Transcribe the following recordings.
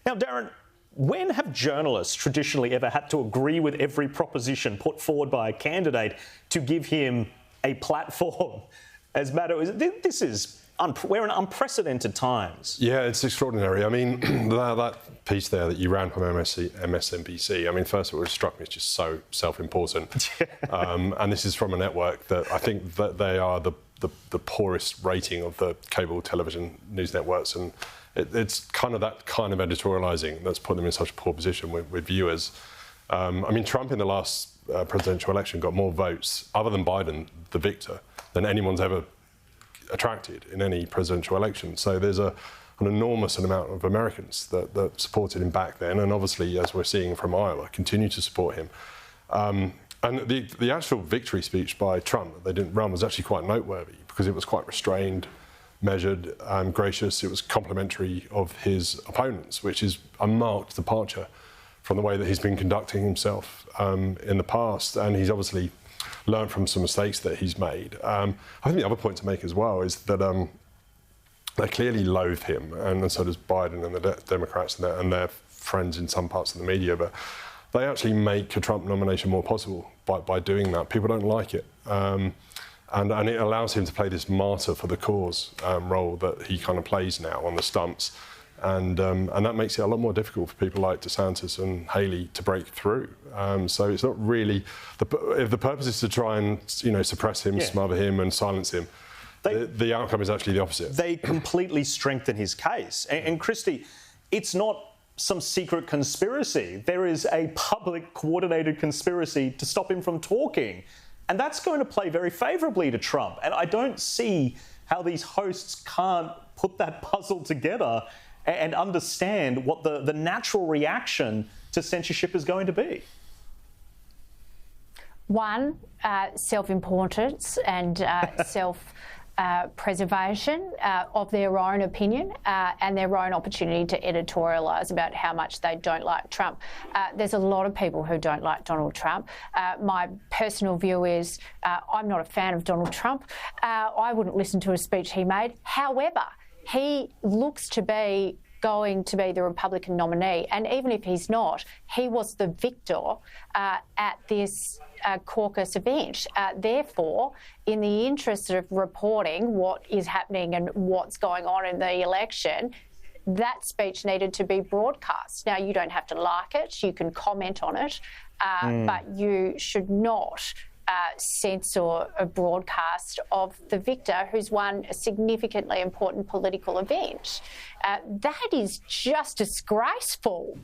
Now, Darren, when have journalists traditionally ever had to agree with every proposition put forward by a candidate to give him a platform? As matter, we're in unprecedented times. Yeah, it's extraordinary. I mean, that piece there that you ran from MSNBC, I mean, first of all, it struck me as just so self-important. And this is from a network that I think that they are the poorest rating of the cable television news networks. And it's kind of that kind of editorialising that's put them in such a poor position with viewers. I mean, Trump in the last presidential election got more votes, other than Biden, the victor, than anyone's ever attracted in any presidential election. So there's an enormous amount of Americans that supported him back then, and obviously, as we're seeing from Iowa, continue to support him. And the actual victory speech by Trump that they didn't run was actually quite noteworthy because it was quite restrained, measured, gracious. It was complimentary of his opponents, which is a marked departure from the way that he's been conducting himself in the past. And he's obviously learned from some mistakes that he's made. I think the other point to make as well is that they clearly loathe him, and so does Biden and the Democrats and their friends in some parts of the media. But they actually make a Trump nomination more possible by doing that. People don't like it. And it allows him to play this martyr for the cause role that he kind of plays now on the stumps. And that makes it a lot more difficult for people like DeSantis and Haley to break through. So it's not really... if the purpose is to try and, suppress him, smother him and silence him, the outcome is actually the opposite. They completely strengthen his case. And Christy, it's not some secret conspiracy. There is a public coordinated conspiracy to stop him from talking. And that's going to play very favourably to Trump. And I don't see how these hosts can't put that puzzle together and understand what the natural reaction to censorship is going to be. One, self-importance and self-preservation of their own opinion and their own opportunity to editorialise about how much they don't like Trump. There's a lot of people who don't like Donald Trump. My personal view is I'm not a fan of Donald Trump. I wouldn't listen to a speech he made. However, he looks to be going to be the Republican nominee, and even if he's not, he was the victor at this caucus event. Therefore, in the interest of reporting what is happening and what's going on in the election, that speech needed to be broadcast. Now, you don't have to like it, you can comment on it, but you should not censor a broadcast of the victor who's won a significantly important political event. That is just disgraceful.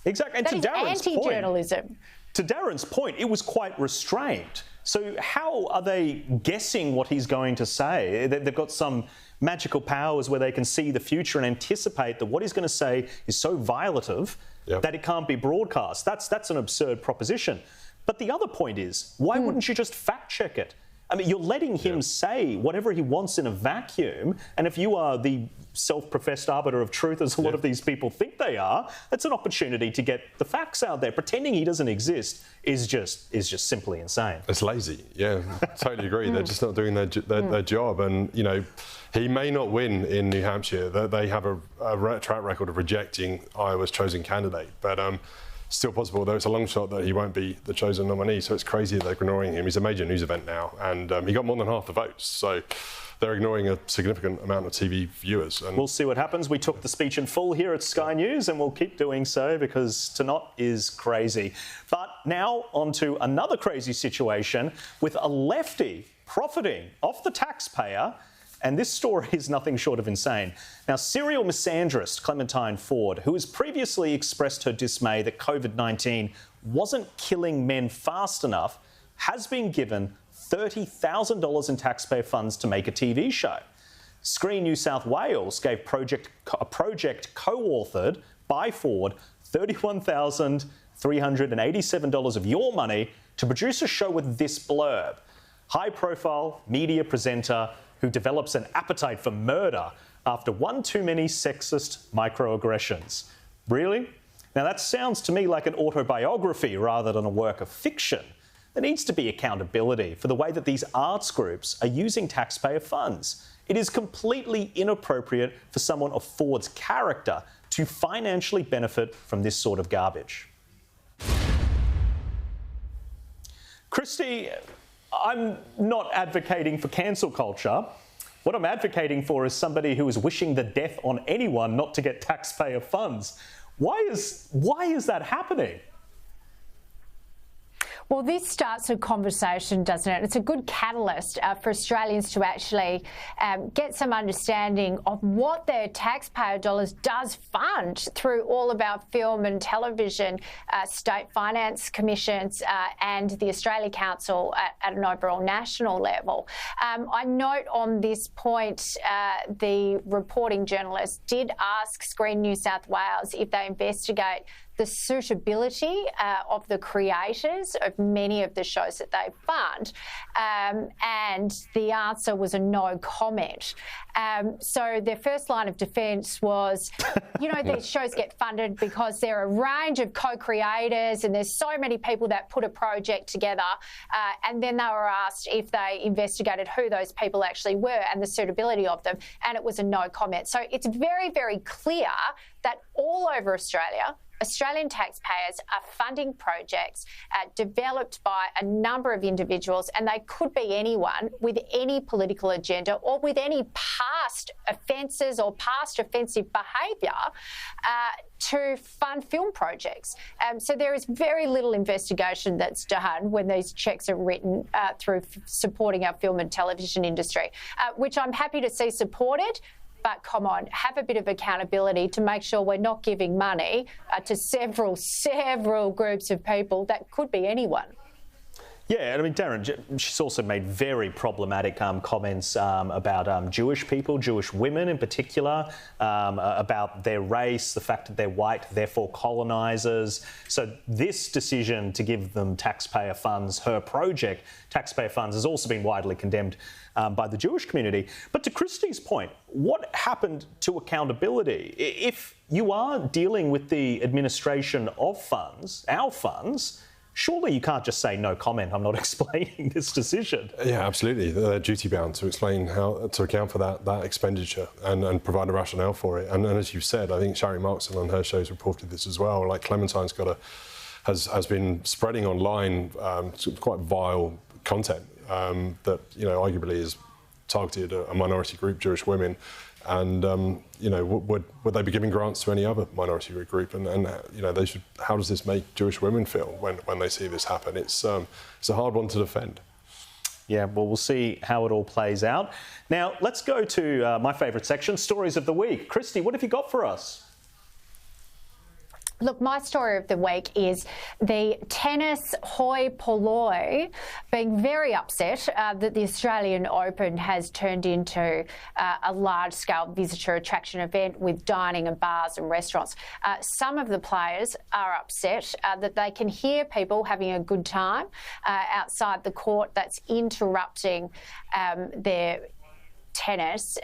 Exactly. And that is anti-journalism. To Darren's point, it was quite restrained. So how are they guessing what he's going to say? They've got some magical powers where they can see the future and anticipate that what he's going to say is so violative that it can't be broadcast. That's an absurd proposition. But the other point is, why wouldn't you just fact check it? I mean, you're letting him say whatever he wants in a vacuum, and if you are the self-professed arbiter of truth, as a lot of these people think they are, it's an opportunity to get the facts out there. Pretending he doesn't exist is just simply insane. It's lazy. Yeah, totally agree. They're just not doing their job, and he may not win in New Hampshire. They have a track record of rejecting Iowa's chosen candidate, but still possible, though it's a long shot that he won't be the chosen nominee. So it's crazy that they're ignoring him. He's a major news event now, and he got more than half the votes. So they're ignoring a significant amount of TV viewers. And we'll see what happens. We took the speech in full here at Sky News, and we'll keep doing so because to not is crazy. But now on to another crazy situation with a lefty profiting off the taxpayer. And this story is nothing short of insane. Now, serial misandrist Clementine Ford, who has previously expressed her dismay that COVID-19 wasn't killing men fast enough, has been given $30,000 in taxpayer funds to make a TV show. Screen New South Wales gave a project co-authored by Ford $31,387 of your money to produce a show with this blurb: high-profile media presenter who develops an appetite for murder after one too many sexist microaggressions. Really? Now that sounds to me like an autobiography rather than a work of fiction. There needs to be accountability for the way that these arts groups are using taxpayer funds. It is completely inappropriate for someone of Ford's character to financially benefit from this sort of garbage. Christy, I'm not advocating for cancel culture. What I'm advocating for is somebody who is wishing the death on anyone not to get taxpayer funds. Why is that happening? Well, this starts a conversation, doesn't it? It's a good catalyst for Australians to actually get some understanding of what their taxpayer dollars does fund through all of our film and television, state finance commissions and the Australia Council at an overall national level. I note on this point, the reporting journalist did ask Screen New South Wales if they investigate the suitability of the creators of many of the shows that they fund, and the answer was a no comment. So their first line of defence was, you know, these shows get funded because there are a range of co-creators and there's so many people that put a project together, and then they were asked if they investigated who those people actually were and the suitability of them, and it was a no comment. So it's very, very clear that all over Australia, Australian taxpayers are funding projects developed by a number of individuals, and they could be anyone with any political agenda or with any past offences or past offensive behaviour to fund film projects. So there is very little investigation that's done when these cheques are written through supporting our film and television industry, which I'm happy to see supported. But come on, have a bit of accountability to make sure we're not giving money to several groups of people. That could be anyone. Yeah, I mean, Darren, she's also made very problematic comments about Jewish people, Jewish women in particular, about their race, the fact that they're white, therefore colonisers. So this decision to give them taxpayer funds, her project, taxpayer funds, has also been widely condemned by the Jewish community. But to Christy's point, what happened to accountability? If you are dealing with the administration of funds, our funds, surely you can't just say no comment, I'm not explaining this decision. Yeah, absolutely. They're duty bound to explain how to account for that expenditure and provide a rationale for it. And as you said, I think Shari Markson on her shows reported this as well. Like Clementine's has been spreading online quite vile content that, you know, arguably is targeted a minority group, Jewish women. And you know, would they be giving grants to any other minority group? And you know, they should. How does this make Jewish women feel when they see this happen? It's a hard one to defend. Yeah, well, we'll see how it all plays out. Now, let's go to my favourite section, Stories of the Week. Christy, what have you got for us? Look, my story of the week is the tennis hoi polloi being very upset that the Australian Open has turned into a large-scale visitor attraction event with dining and bars and restaurants. Some of the players are upset that they can hear people having a good time outside the court. That's interrupting their tennis,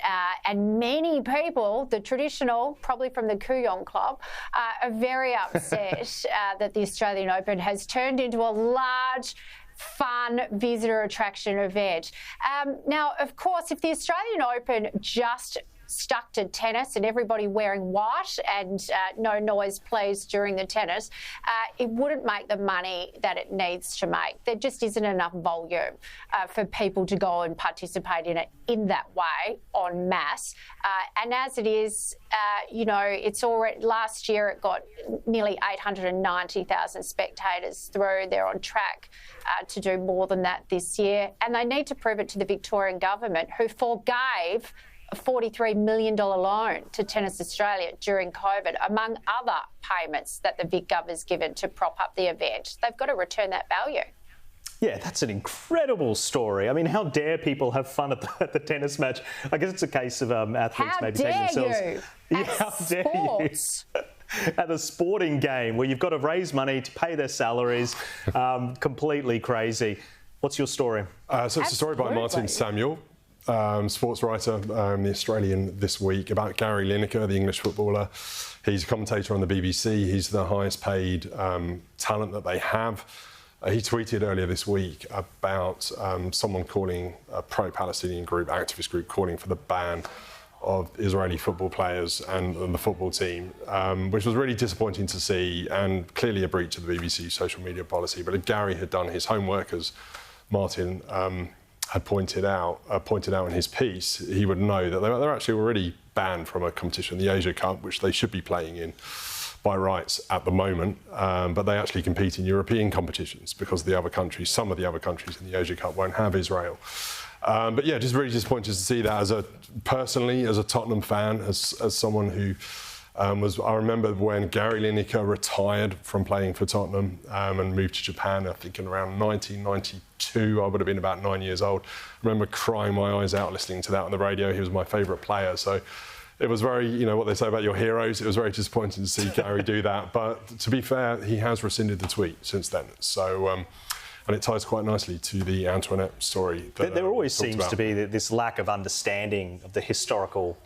and many people, the traditional, probably from the Kooyong Club, are very upset that the Australian Open has turned into a large, fun visitor attraction event. Now, of course, if the Australian Open just stuck to tennis and everybody wearing white and no noise please during the tennis, it wouldn't make the money that it needs to make. There just isn't enough volume for people to go and participate in it in that way en masse. And as it is, you know, it's already, last year it got nearly 890,000 spectators through. They're on track to do more than that this year. And they need to prove it to the Victorian government, who forgave a $43 million loan to Tennis Australia during COVID, among other payments that the Vic Gov has given to prop up the event. They've got to return that value. Yeah, that's an incredible story. I mean, how dare people have fun at the tennis match? I guess it's a case of athletes maybe taking themselves... How dare you? At a sporting game where you've got to raise money to pay their salaries. Completely crazy. What's your story? So it's a story by Martin Samuel, sports writer, The Australian this week, about Gary Lineker, the English footballer. He's a commentator on the BBC. He's the highest paid talent that they have. He tweeted earlier this week about someone calling a pro-Palestinian group, activist group, calling for the ban of Israeli football players and the football team, which was really disappointing to see and clearly a breach of the BBC social media policy. But if Gary had done his homework, as Martin had pointed out in his piece, he would know that they're actually already banned from a competition, the Asia Cup, which they should be playing in by rights at the moment, but they actually compete in European competitions because some of the other countries in the Asia Cup won't have Israel. But yeah, just really disappointed to see that personally as a Tottenham fan, as someone who I remember when Gary Lineker retired from playing for Tottenham and moved to Japan, I think in around 1992, I would have been about 9 years old. I remember crying my eyes out listening to that on the radio. He was my favourite player. So it was very, what they say about your heroes, it was very disappointing to see Gary do that. But to be fair, he has rescinded the tweet since then. So, and it ties quite nicely to the Antoinette story. There always seems to be this lack of understanding of the historical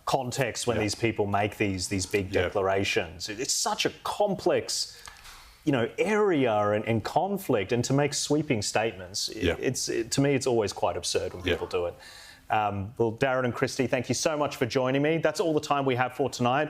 context when these people make these big declarations. It's such a complex, area and conflict, and to make sweeping statements, to me, it's always quite absurd when people do it. Well, Darren and Christy, thank you so much for joining me. That's all the time we have for tonight.